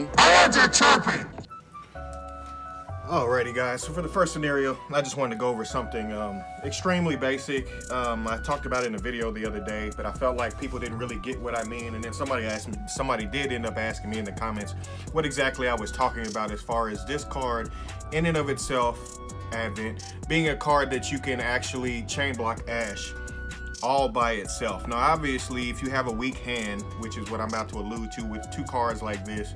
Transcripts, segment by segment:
Birds are chirping. Alrighty guys, so for the first scenario, I just wanted to go over something extremely basic. I talked about it in a video the other day, but I felt like people didn't really get what I mean, and then somebody did end up asking me in the comments what exactly I was talking about as far as this card in and of itself, Advent, being a card that you can actually chain block Ash all by itself. Now obviously if you have a weak hand, which is what I'm about to allude to with two cards like this,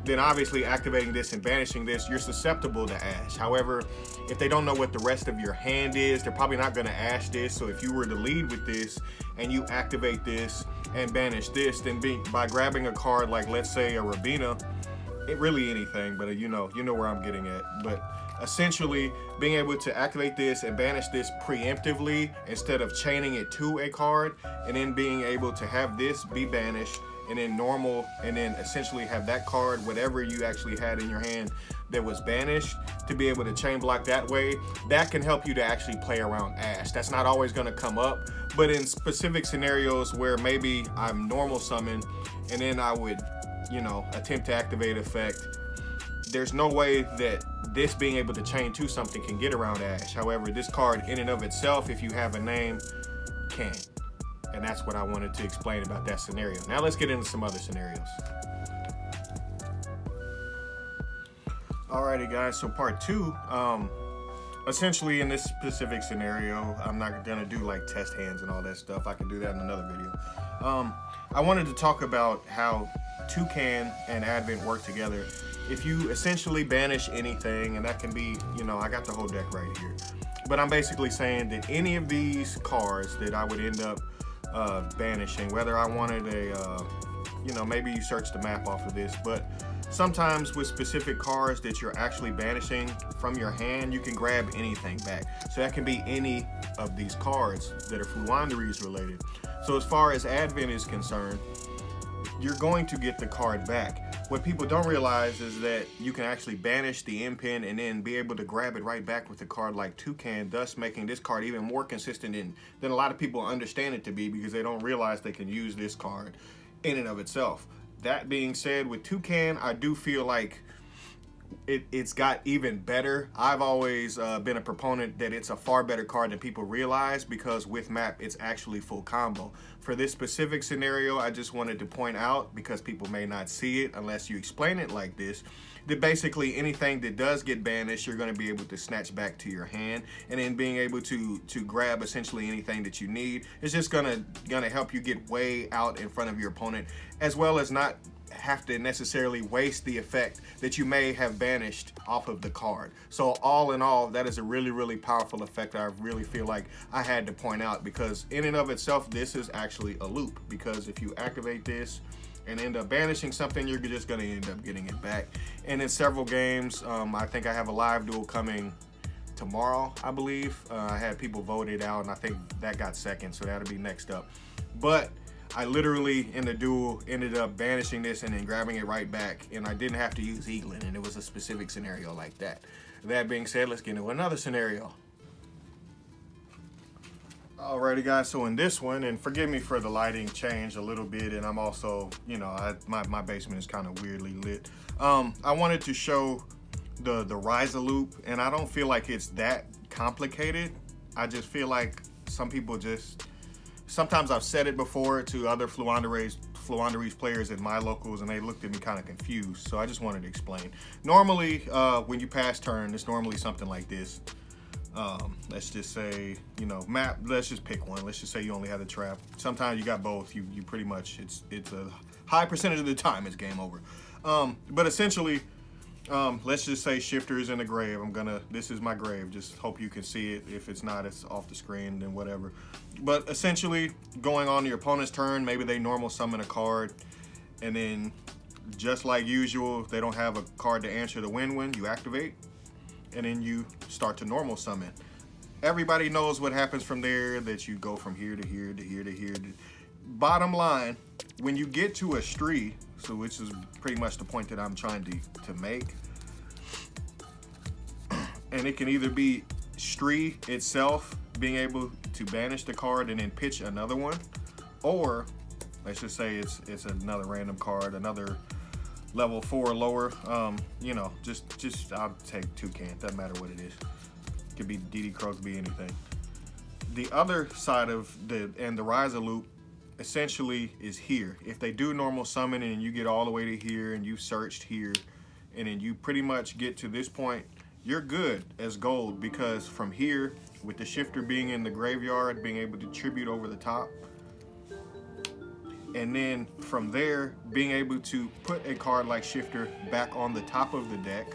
then obviously activating this and banishing this, you're susceptible to Ash. However, if they don't know what the rest of your hand is, they're probably not going to Ash this. So if you were to lead with this and you activate this and banish this, then by grabbing a card like, let's say, a Rabina, it really anything, but you know where I'm getting at. But essentially being able to activate this and banish this preemptively instead of chaining it to a card, and then being able to have this be banished and then normal, and then essentially have that card, whatever you actually had in your hand that was banished, to be able to chain block that way, that can help you to actually play around Ash. That's not always going to come up, but in specific scenarios where maybe I'm normal summon and then I would, attempt to activate effect, there's no way that this being able to chain to something can get around Ash. However, this card in and of itself, if you have a name, can. And that's what I wanted to explain about that scenario. Now let's get into some other scenarios. Alrighty guys, so part two, essentially in this specific scenario, I'm not gonna do like test hands and all that stuff. I can do that in another video. I wanted to talk about how Toucan and Advent work together. If you essentially banish anything, and that can be, I got the whole deck right here, but I'm basically saying that any of these cards that I would end up banishing, whether I wanted a, maybe you search the map off of this, but sometimes with specific cards that you're actually banishing from your hand, you can grab anything back. So that can be any of these cards that are Floowandereeze related. So as far as Advent is concerned, you're going to get the card back. What people don't realize is that you can actually banish the impin and then be able to grab it right back with a card like Toucan, thus making this card even more consistent than a lot of people understand it to be, because they don't realize they can use this card in and of itself. That being said, with Toucan, I do feel like it's got even better. I've always been a proponent that it's a far better card than people realize, because with map it's actually full combo. For this specific scenario, I just wanted to point out, because people may not see it unless you explain it like this, that basically anything that does get banished, you're going to be able to snatch back to your hand, and then being able to grab essentially anything that you need. It's just gonna help you get way out in front of your opponent, as well as not have to necessarily waste the effect that you may have banished off of the card. So all in all, that is a really powerful effect I really feel like I had to point out, because in and of itself this is actually a loop, because if you activate this and end up banishing something, you're just going to end up getting it back. And in several games, I think I have a live duel coming tomorrow, I believe. I had people vote it out, and I think that got second, so that'll be next up. But I literally in the duel ended up banishing this and then grabbing it right back, and I didn't have to use Eaglin, and it was a specific scenario like that. That being said, let's get into another scenario. Alrighty guys, so in this one, and forgive me for the lighting change a little bit, and I'm also, my basement is kind of weirdly lit. I wanted to show the Ryza loop, and I don't feel like it's that complicated. I just feel like some people sometimes I've said it before to other Floowandereeze players in my locals, and they looked at me kind of confused, so I just wanted to explain. Normally, when you pass turn, it's normally something like this. Let's just say, map, let's just pick one. Let's just say you only have the trap. Sometimes you got both. You pretty much, it's a high percentage of the time it's game over. But essentially, let's just say Shifter is in the grave. This is my grave. Just hope you can see it. If it's not, it's off the screen, then whatever. But essentially, going on your opponent's turn, maybe they normal summon a card, and then just like usual, if they don't have a card to answer the win-win, you activate, and then you start to normal summon. Everybody knows what happens from there, that you go from here to here to here to here. Bottom line, when you get to a Stree, so which is pretty much the point that I'm trying to make, and it can either be Stree itself being able to banish the card and then pitch another one, or let's just say it's another random card, another level 4 or lower, you know, just I'll take toucan. Doesn't matter what it is. Could be DD Crow, could be anything. The other side of the riser loop essentially is here. If they do normal summon and you get all the way to here and you searched here and then you pretty much get to this point, you're good as gold, because from here, with the shifter being in the graveyard, being able to tribute over the top, and then from there being able to put a card like shifter back on the top of the deck,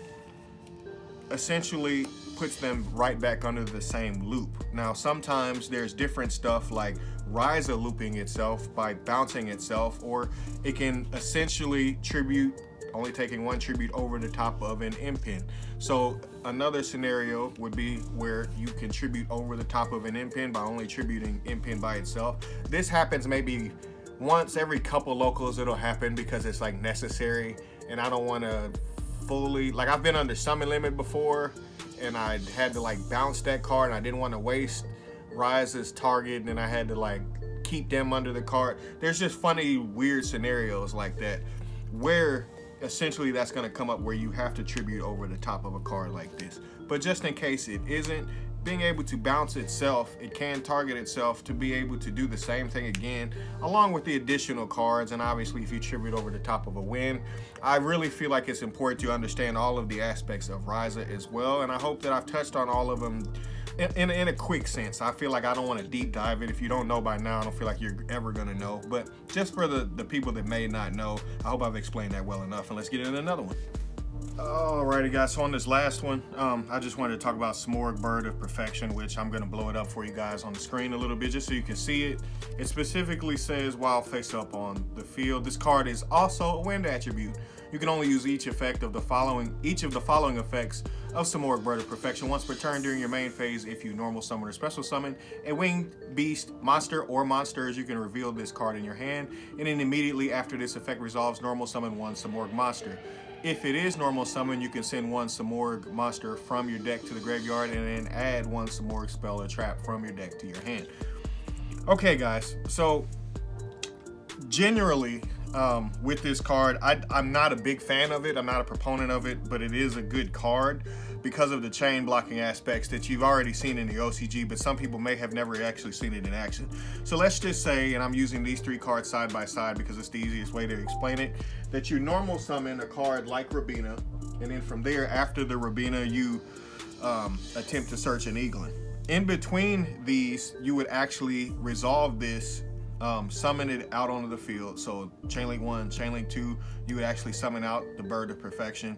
essentially puts them right back under the same loop. Now sometimes there's different stuff like riser looping itself by bouncing itself, or it can essentially tribute, only taking one tribute over the top of an impin. So another scenario would be where you can tribute over the top of an impin by only tributing impin by itself. This happens maybe once every couple locals. It'll happen because it's like necessary, and I don't want to fully, like, I've been under summon limit before and I had to like bounce that card and I didn't want to waste Rise's target, and then I had to like keep them under the card. There's just funny weird scenarios like that where essentially that's going to come up where you have to tribute over the top of a card like this. But just in case it isn't, being able to bounce itself, it can target itself to be able to do the same thing again, along with the additional cards. And obviously if you tribute over the top of a win, I really feel like it's important to understand all of the aspects of Riser as well. And I hope that I've touched on all of them in a quick sense. I feel like I don't want to deep dive it. If you don't know by now, I don't feel like you're ever gonna know. But just for the people that may not know, I hope I've explained that well enough. And let's get into another one. Alrighty guys, so on this last one, I just wanted to talk about Smorg Bird of Perfection, which I'm going to blow it up for you guys on the screen a little bit just so you can see it. It specifically says while face up on the field. This card is also a wind attribute. You can only use each of the following effects of Smorg Bird of Perfection once per turn during your main phase. If you normal summon or special summon a winged beast, monster, or monsters, you can reveal this card in your hand, and then immediately after this effect resolves, normal summon one Smorg monster. If it is normal summon, you can send one Smorg monster from your deck to the graveyard and then add one Smorg spell or trap from your deck to your hand. Okay guys, so generally with this card, I'm not a big fan of it. I'm not a proponent of it, but it is a good card because of the chain blocking aspects that you've already seen in the OCG, but some people may have never actually seen it in action. So let's just say, and I'm using these three cards side by side because it's the easiest way to explain it, that you normal summon a card like Rabina, and then from there, after the Rabina, you attempt to search an Eaglin. In between these, you would actually resolve this, summon it out onto the field. So Chainlink 1, Chainlink 2, you would actually summon out the Bird of Perfection,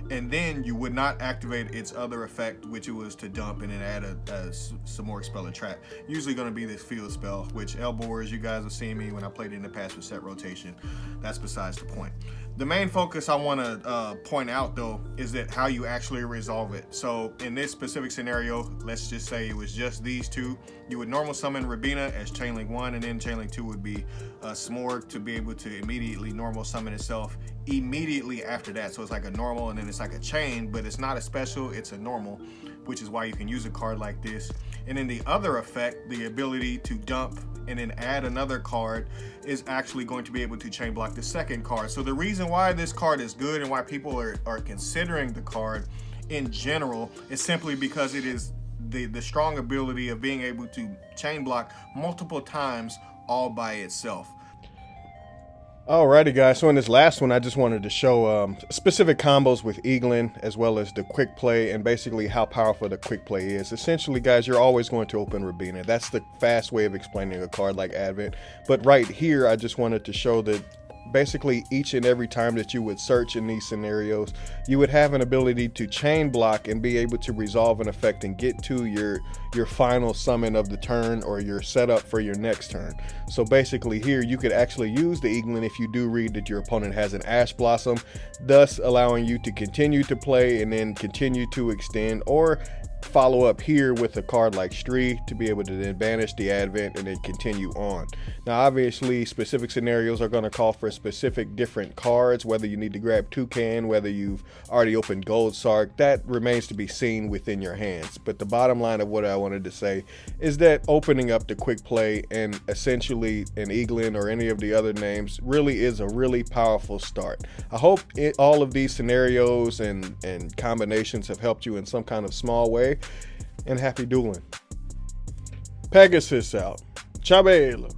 and then you would not activate its other effect, which it was to dump and then add some more spell or trap. Usually going to be this field spell, which Elbor, as you guys have seen me when I played it in the past with set rotation. That's besides the point. The main focus I want to point out though is that how you actually resolve it. So in this specific scenario, let's just say it was just these two. You would normal summon Rabina as Chainlink 1, and then Chainlink 2 would be Smorg to be able to immediately normal summon itself immediately after that. So it's like a normal and then it's like a chain, but it's not a special, it's a normal, which is why you can use a card like this. And then the other effect, the ability to dump and then add another card, is actually going to be able to chain block the second card. So the reason why this card is good and why people are considering the card in general is simply because it is the strong ability of being able to chain block multiple times all by itself. Alrighty guys, so in this last one I just wanted to show specific combos with Eaglin as well as the quick play and basically how powerful the quick play is. Essentially guys, you're always going to open Rabina. That's the fast way of explaining a card like Advent. But right here I just wanted to show that basically each and every time that you would search in these scenarios, you would have an ability to chain block and be able to resolve an effect and get to your final summon of the turn or your setup for your next turn. So basically here you could actually use the Eaglin if you do read that your opponent has an Ash Blossom, thus allowing you to continue to play and then continue to extend, or follow up here with a card like Stree to be able to then banish the advent and then continue on. Now obviously specific scenarios are going to call for specific different cards, whether you need to grab Toucan, whether you've already opened Gold Sark, that remains to be seen within your hands. But the bottom line of what I wanted to say is that opening up the quick play and essentially an Eaglin or any of the other names really is a really powerful start. I hope all of these scenarios and combinations have helped you in some kind of small way, and happy dueling. Pegasus out. Chabelo.